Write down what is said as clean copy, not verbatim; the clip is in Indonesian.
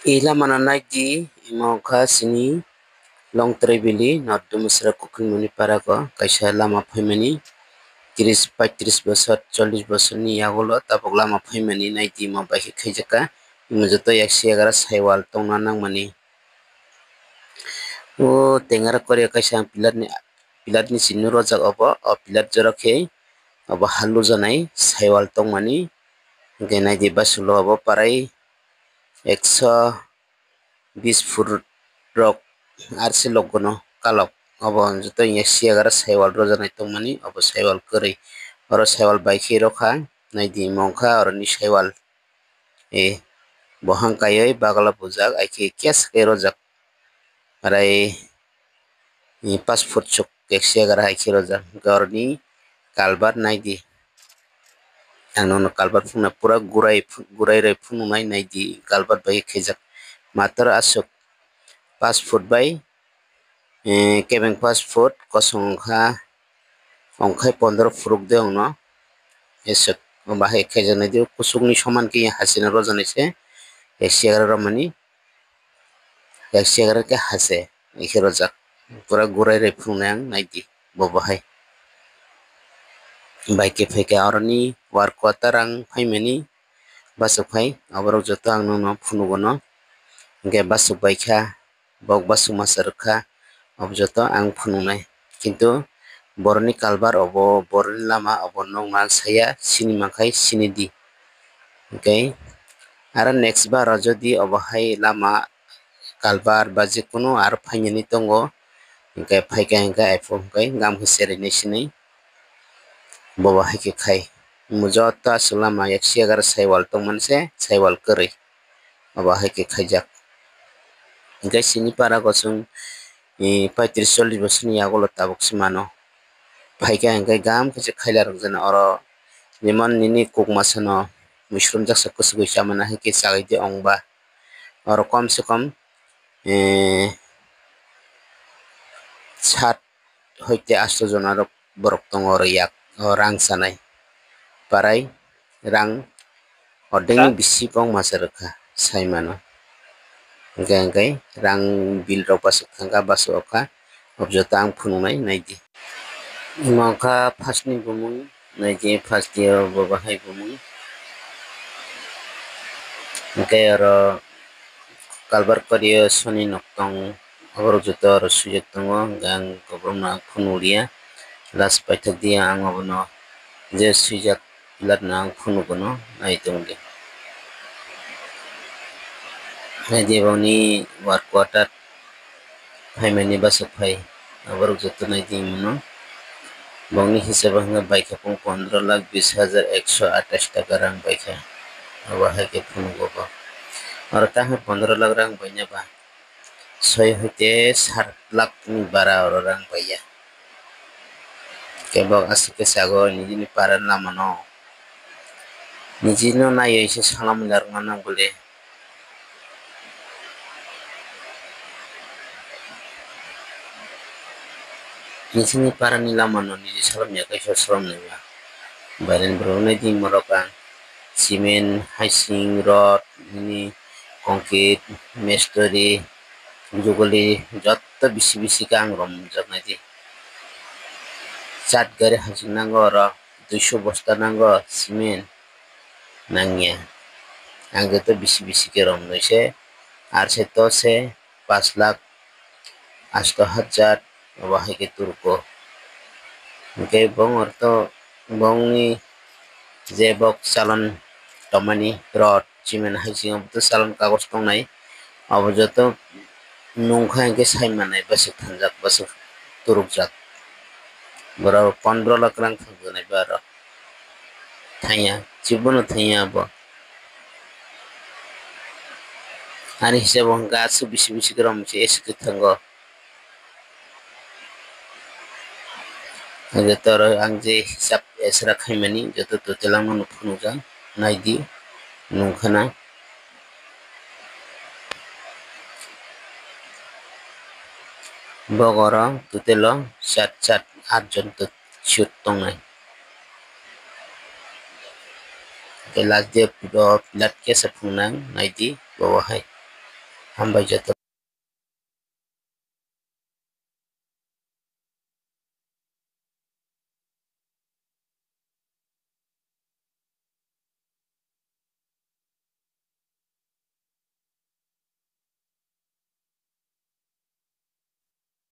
Ila mananai di imauka sini long trebili not dumusra kukun muni parako kaisa lama phaimani 30-35 bosor 40 bosor ni yagulo tabuk lama phaimani nai di ma bahi khaijaka imujoto 111 saiwal tongna nangmani o tengara korya kaisa pilar ni sinu rojak obo o pilar jorokhe obo halu janai saiwal tongmani hingke nai di basulo obo parai 120 foot rok arsi logono kalok obo joto 111 saiwal rojanai tongmani obo saiwal kwrwi oro saiwal bai khe rokha nai di mongkha oro ni saiwal bohang kaioi bagala bujak aike kesk khe rojak arai 5 foot chuk 111 hai khe rojak oro ni kalbar nai di ang no kalbar phungna pura gurai rai phunuknai nai di kalbar bai khaijak matter asuk 5 foot bai kebeng 5 foot kosom wngkha ongkhai 15 forok de ongno esuk bahai khaijaknai dio kusuk ni soman khe hasina rojanai se 111 romani 111 khe hase ikhe rojak pura gurai rai phunuknai ang nai di bo bahai bai khe faikha oro ni war quater ang phaimani basuk phai oborok joto ang no phunugo no hingke basuk bai kha bok basuk masa rwkha obo joto ang phunuknai kintu borok ni kalbar obo borok ni lama obo nongmang saya sini mankhai sini di okay aro next bar o jodi obo hai lama kalbar ba jekono aro phainani tongo hingke phaikha hingke iphone hingke gam khe cherai sini bo bahai khe khai joto asuk lama 111 saiwal tongmani se saiwal kwrwi obo hai khe khaijak hingke sini para ko chung 35-40 bosor ni yagulo tabuk se mano phaikha hingke gam khe khaila rokjana oro jemon nini kuk masa no muishroom jaksa kwchugui chamani hai khe chagai de ong ba oro kom se kom 7 hoite 8 jona rok borok tongo oro yak rang sanai parai rang ordek ni bisi bong masa rwkha sai mano hingke rang bill rok basuk thangka basuk okha obo joto ang phunuknai nai di imo kha first ni bumung nai di first year bo bahai bumung hingke oro kalbar koryo soni nog tong oborok joto oro sujak tongo hingke ang koborok no phunukriya last paithak dia ang obono je suijak pilar no ang phunugo no nai tongdi nai di boni war quarter phaimani basuk phai oborok joto nai di mono bongni hisab o hwnkhe baikha pung 15,20,128 taka rang baikha obo hai khe phunugo bo oro tamo 15 lakh rang baina ba 6 hoite 7 lakh ni bara oro rang baiya kebo asuk khe sago nini para lama no niji no naioi se salamani narwkna nangbali nijini para ni lama no niji salamya kaisa salamnai ba bairani borok nai di morok ang cement hasing rod nini concrete mestri juguli joto bisi bisi khe ang romjak nai di chat gari hasing nango oro 200 bosta nango cement nangya ang joto bisi bisi khe romlai se RC to se 5,80,000 obo hai khe turko hingke bong orto bongni je bok chalon tomani rod cement hasing oboto chalon kagoj tongnai obo joto nungkha hingke saimanai basuk thangjak basuk turukjak borok 15 lakh rang thangjaknai ba aro thaiya chibono thaiya abo ani hisab o hingke asuk bisi bisi khe romse esuk khe thango joto oro ang je hisab esra khaimani joto total ang no phunukjak nai di nungkha na bog oro total o 8 jon shoot tongnai last day pilat kesa phungnang nai di bo hai hambai joto.